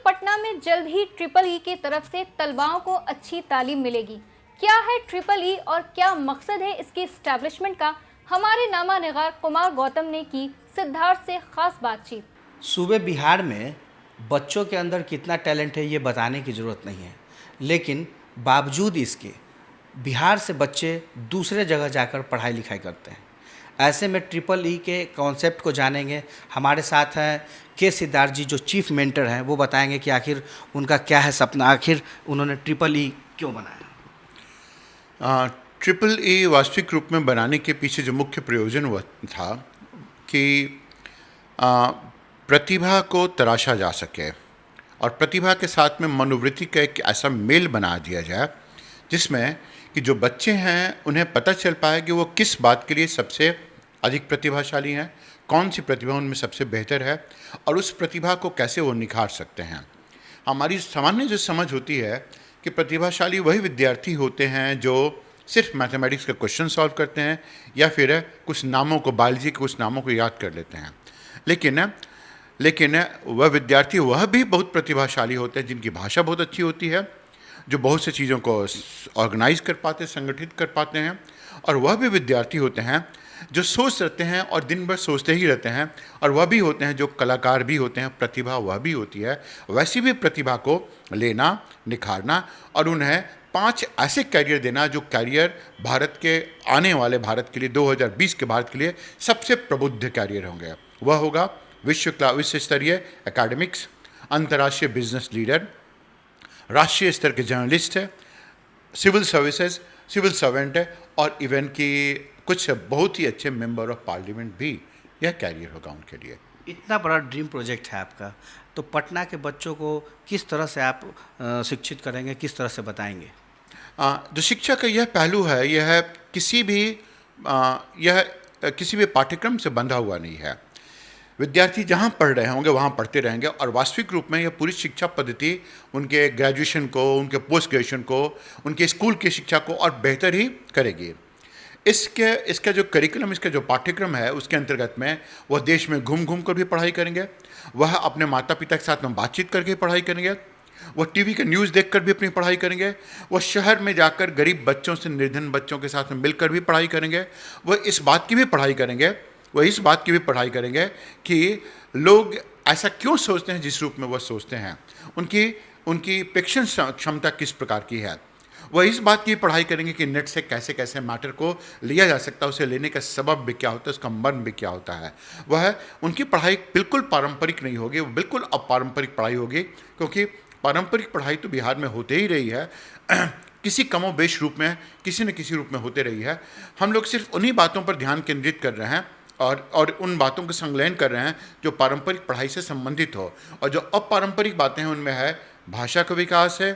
पटना में जल्द ही triple E की तरफ से तलबाओं को अच्छी तालीम मिलेगी। क्या है ट्रिपल ई और क्या मकसद है इसकी एस्टैब्लिशमेंट का, हमारे नामा निगार कुमार गौतम ने की सिद्धार्थ से खास बातचीत। सूबे बिहार में बच्चों के अंदर कितना टैलेंट है ये बताने की ज़रूरत नहीं है, लेकिन बावजूद इसके बिहार से बच्चे दूसरे जगह जाकर पढ़ाई लिखाई करते हैं। ऐसे में ट्रिपल ई के कॉन्सेप्ट को जानेंगे। हमारे साथ हैं के सिद्धार्थ जी, जो चीफ मेंटर हैं। वो बताएंगे कि आखिर उनका क्या है सपना, आखिर उन्होंने ट्रिपल ई क्यों बनाया। ट्रिपल ई वास्तविक रूप में बनाने के पीछे जो मुख्य प्रयोजन हुआ था कि प्रतिभा को तराशा जा सके और प्रतिभा के साथ में मनोवृत्ति का एक ऐसा मेल बना दिया जाए जिसमें कि जो बच्चे हैं उन्हें पता चल पाए कि वो किस बात के लिए सबसे अधिक प्रतिभाशाली हैं, कौन सी प्रतिभा उनमें सबसे बेहतर है और उस प्रतिभा को कैसे वो निखार सकते हैं। हमारी सामान्य जो समझ होती है कि प्रतिभाशाली वही विद्यार्थी होते हैं जो सिर्फ मैथमेटिक्स का क्वेश्चन सॉल्व करते हैं या फिर कुछ नामों को, बायोलॉजी के कुछ नामों को याद कर लेते हैं। लेकिन वह विद्यार्थी वह भी बहुत प्रतिभाशाली होते हैं जिनकी भाषा बहुत अच्छी होती है, जो बहुत सी चीज़ों को ऑर्गेनाइज कर पाते, संगठित कर पाते हैं। और वह भी विद्यार्थी होते हैं जो सोच रहते हैं और दिन भर सोचते ही रहते हैं। और वह भी होते हैं जो कलाकार भी होते हैं, प्रतिभा वह भी होती है। वैसी भी प्रतिभा को लेना, निखारना और उन्हें 5 ऐसे कैरियर देना जो कैरियर भारत के आने वाले भारत के लिए, 2020 के भारत के लिए सबसे प्रबुद्ध कैरियर होंगे। वह होगा विश्व स्तरीय एकेडमिक्स, अंतर्राष्ट्रीय बिजनेस लीडर, राष्ट्रीय स्तर के जर्नलिस्ट है, सिविल सर्विसेज, सिविल सर्वेंट है और इवन की कुछ बहुत ही अच्छे मेंबर ऑफ पार्लियामेंट भी यह कैरियर होगा उनके लिए। इतना बड़ा ड्रीम प्रोजेक्ट है आपका, तो पटना के बच्चों को किस तरह से आप शिक्षित करेंगे, किस तरह से बताएंगे? जो शिक्षा का यह पहलू है, यह किसी भी पाठ्यक्रम से बंधा हुआ नहीं है। विद्यार्थी जहाँ पढ़ रहे होंगे वहाँ पढ़ते रहेंगे और वास्तविक रूप में यह पूरी शिक्षा पद्धति उनके ग्रेजुएशन को, उनके पोस्ट ग्रेजुएशन को, उनके स्कूल की शिक्षा को और बेहतर ही करेगी। इसका जो करिकुलम, इसका जो पाठ्यक्रम है, उसके अंतर्गत में वह देश में घूम घूम कर भी पढ़ाई करेंगे, वह अपने माता पिता के साथ में बातचीत करके पढ़ाई करेंगे, वह टीवी का न्यूज़ देखकर भी अपनी पढ़ाई करेंगे, वह शहर में जाकर गरीब बच्चों से, निर्धन बच्चों के साथ में मिलकर भी पढ़ाई करेंगे। वह इस बात की भी पढ़ाई करेंगे कि लोग ऐसा क्यों सोचते हैं जिस रूप में वह सोचते हैं, उनकी प्रेक्षण क्षमता किस प्रकार की है। वह इस बात की पढ़ाई करेंगे कि नेट से कैसे कैसे मैटर को लिया जा सकता है, उसे लेने का सबब भी क्या होता है, उसका मर्म भी क्या होता है। वह उनकी पढ़ाई बिल्कुल पारंपरिक नहीं होगी, वो बिल्कुल अपारंपरिक पढ़ाई होगी, क्योंकि पारंपरिक पढ़ाई तो बिहार में होते ही रही है किसी कमो बेश रूप में, किसी न किसी रूप में होते रही है। हम लोग सिर्फ उन्हीं बातों पर ध्यान केंद्रित कर रहे हैं और उन बातों का संलयन कर रहे हैं जो पारंपरिक पढ़ाई से संबंधित हो। और जो अपारंपरिक बातें हैं उनमें है भाषा का विकास है,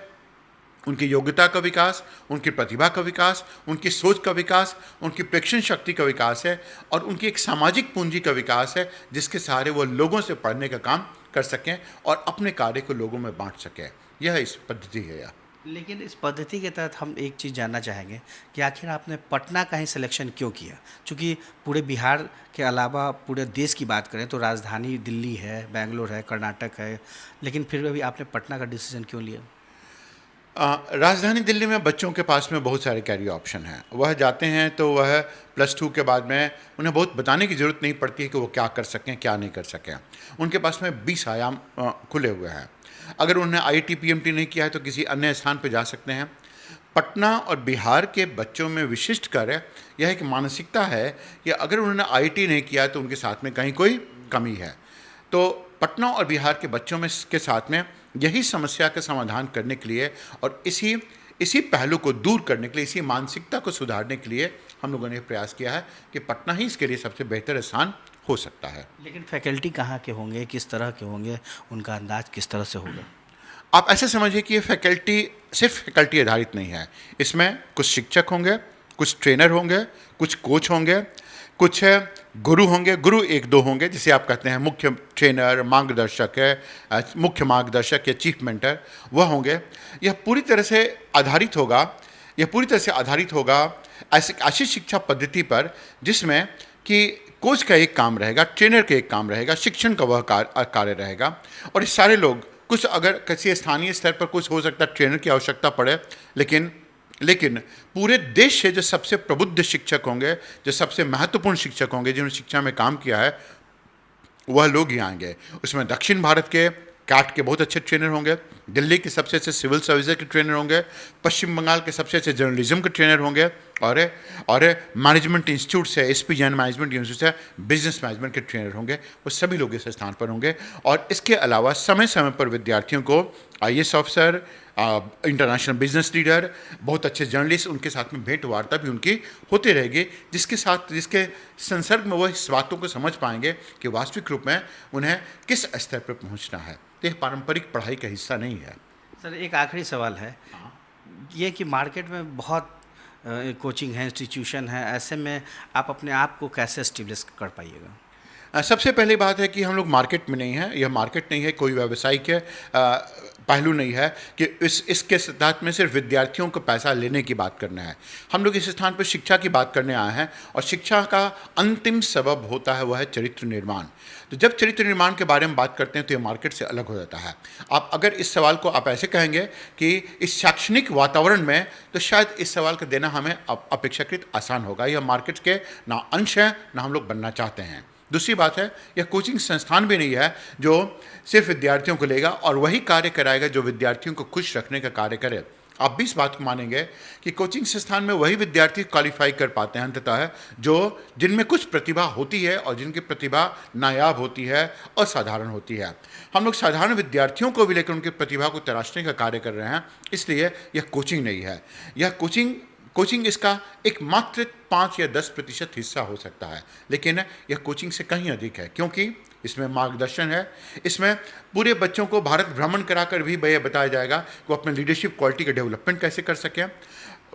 उनकी योग्यता का विकास, उनकी प्रतिभा का विकास, उनकी सोच का विकास, उनकी प्रेक्षण शक्ति का विकास है और उनकी एक सामाजिक पूंजी का विकास है जिसके सहारे वो लोगों से पढ़ने का काम कर सकें और अपने कार्य को लोगों में बांट सकें। यह इस पद्धति है। यह लेकिन इस पद्धति के तहत हम एक चीज़ जानना चाहेंगे कि आखिर आपने पटना का ही सिलेक्शन क्यों किया? चूँकि पूरे बिहार के अलावा पूरे देश की बात करें तो राजधानी दिल्ली है, बेंगलोर है, कर्नाटक है, लेकिन फिर भी आपने पटना का डिसीजन क्यों लिया? राजधानी दिल्ली में बच्चों के पास में बहुत सारे कैरियर ऑप्शन हैं। वह जाते हैं तो वह +2 के बाद में उन्हें बहुत बताने की ज़रूरत नहीं पड़ती है कि वो क्या कर सकें, क्या नहीं कर सकें। उनके पास में 20 आयाम खुले हुए हैं। अगर उन्होंने IIT PMT नहीं किया है तो किसी अन्य स्थान पर जा सकते हैं। पटना और बिहार के बच्चों में विशिष्ट कार्य यह एक मानसिकता है कि अगर उन्होंने IIT नहीं किया तो उनके साथ में कहीं कोई कमी है। तो पटना और बिहार के बच्चों में के साथ में यही समस्या का समाधान करने के लिए और इसी पहलू को दूर करने के लिए, इसी मानसिकता को सुधारने के लिए हम लोगों ने प्रयास किया है कि पटना ही इसके लिए सबसे बेहतर स्थान हो सकता है। लेकिन फैकल्टी कहाँ के होंगे, किस तरह के होंगे, उनका अंदाज किस तरह से होगा? आप ऐसे समझिए कि ये फैकल्टी सिर्फ फैकल्टी आधारित नहीं है। इसमें कुछ शिक्षक होंगे, कुछ ट्रेनर होंगे, कुछ कोच होंगे, कुछ गुरु होंगे, गुरु 1-2 होंगे, जिसे आप कहते हैं मुख्य ट्रेनर, मार्गदर्शक है, मुख्य मार्गदर्शक या चीफ मेंटर, वह होंगे। यह पूरी तरह से आधारित होगा ऐसी शिक्षा पद्धति पर जिसमें कि कोच का एक काम रहेगा, ट्रेनर का एक काम रहेगा, शिक्षण का वह कार्य रहेगा और ये सारे लोग कुछ अगर किसी स्थानीय स्तर पर कुछ हो सकता है ट्रेनर की आवश्यकता पड़े, लेकिन पूरे देश से जो सबसे प्रबुद्ध शिक्षक होंगे, जो सबसे महत्वपूर्ण शिक्षक होंगे, जिन्होंने शिक्षा में काम किया है, वह लोग ही आएंगे। उसमें दक्षिण भारत के कैट के बहुत अच्छे ट्रेनर होंगे, दिल्ली के सबसे अच्छे सिविल सर्विसेज के ट्रेनर होंगे, पश्चिम बंगाल के सबसे अच्छे जर्नलिज्म के ट्रेनर होंगे, और मैनेजमेंट इंस्टीट्यूट से, एसपी जैन मैनेजमेंट इंस्टीट्यूट से बिजनेस मैनेजमेंट के ट्रेनर होंगे। वो सभी लोग इस स्थान पर होंगे। और इसके अलावा समय समय पर विद्यार्थियों को IAS officer, international business leader, बहुत अच्छे जर्नलिस्ट, उनके साथ में भेंट वार्ता भी उनकी होती रहेगी, जिसके संसर्ग में वो इस बातों को समझ पाएंगे कि वास्तविक रूप में उन्हें किस स्तर पर पहुंचना है। तो यह पारंपरिक पढ़ाई का हिस्सा नहीं है। सर, एक आखिरी सवाल है, ये कि मार्केट में बहुत कोचिंग है, इंस्टीट्यूशन है, ऐसे में आप अपने आप को कैसे एस्टेब्लिश कर पाइएगा? सबसे पहली बात है कि हम लोग मार्केट में नहीं हैं। यह मार्केट नहीं है, कोई व्यावसायिक पहलू नहीं है कि इसके सिद्धांत में सिर्फ विद्यार्थियों को पैसा लेने की बात करना है। हम लोग इस स्थान पर शिक्षा की बात करने आए हैं, और शिक्षा का अंतिम सबब होता है वह है चरित्र निर्माण। तो जब चरित्र निर्माण के बारे में बात करते हैं तो ये मार्केट से अलग हो जाता है। आप अगर इस सवाल को आप ऐसे कहेंगे कि इस शैक्षणिक वातावरण में, तो शायद इस सवाल का देना हमें अपेक्षाकृत आसान होगा। यह मार्केट के ना अंश है, ना हम लोग बनना चाहते हैं। दूसरी बात है, यह कोचिंग संस्थान भी नहीं है जो सिर्फ विद्यार्थियों को लेगा और वही कार्य कराएगा जो विद्यार्थियों को खुश रखने का कार्य करे। आप भी इस बात को मानेंगे कि कोचिंग संस्थान में वही विद्यार्थी क्वालिफाई कर पाते हैं अंततः जिनमें कुछ प्रतिभा होती है और जिनकी प्रतिभा नायाब होती है, असाधारण होती है। हम लोग साधारण विद्यार्थियों को भी लेकर उनकी प्रतिभा को तराशने का कार्य कर रहे हैं। इसलिए यह कोचिंग नहीं है। यह कोचिंग इसका एक मात्र 5 या 10% हिस्सा हो सकता है, लेकिन यह कोचिंग से कहीं अधिक है, क्योंकि इसमें मार्गदर्शन है। इसमें पूरे बच्चों को भारत भ्रमण कराकर भी यह बताया जाएगा कि वो अपने लीडरशिप क्वालिटी का डेवलपमेंट कैसे कर सकें।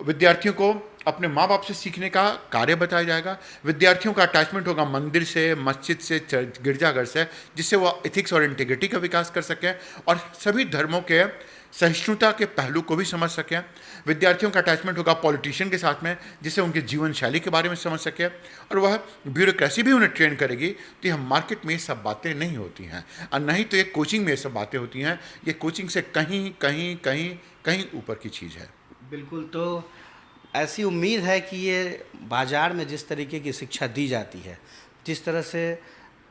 विद्यार्थियों को अपने माँ बाप से सीखने का कार्य बताया जाएगा। विद्यार्थियों का अटैचमेंट होगा मंदिर से, मस्जिद से, गिरजाघर से, जिससे वो एथिक्स और इंटीग्रिटी का विकास कर सकें और सभी धर्मों के सहिष्णुता के पहलू को भी समझ सकें। विद्यार्थियों का अटैचमेंट होगा पॉलिटिशियन के साथ में, जिससे उनके जीवन शैली के बारे में समझ सके, और वह ब्यूरोक्रेसी भी उन्हें ट्रेन करेगी। तो यह मार्केट में ये सब बातें नहीं होती हैं, और नहीं तो ये कोचिंग में ये सब बातें होती हैं। ये कोचिंग से कहीं कहीं कहीं कहीं ऊपर की चीज़ है। बिल्कुल। तो ऐसी उम्मीद है कि ये बाज़ार में जिस तरीके की शिक्षा दी जाती है, जिस तरह से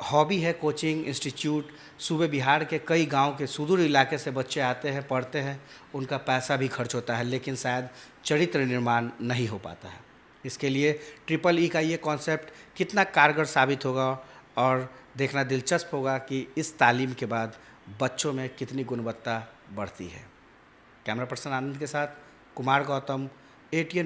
हॉबी है कोचिंग इंस्टीट्यूट, सूबे बिहार के कई गांव के सुदूर इलाके से बच्चे आते हैं, पढ़ते हैं, उनका पैसा भी खर्च होता है, लेकिन शायद चरित्र निर्माण नहीं हो पाता है। इसके लिए ट्रिपल ई का ये कॉन्सेप्ट कितना कारगर साबित होगा, और देखना दिलचस्प होगा कि इस तालीम के बाद बच्चों में कितनी गुणवत्ता बढ़ती है। कैमरा पर्सन आनंद के साथ कुमार गौतम, ATN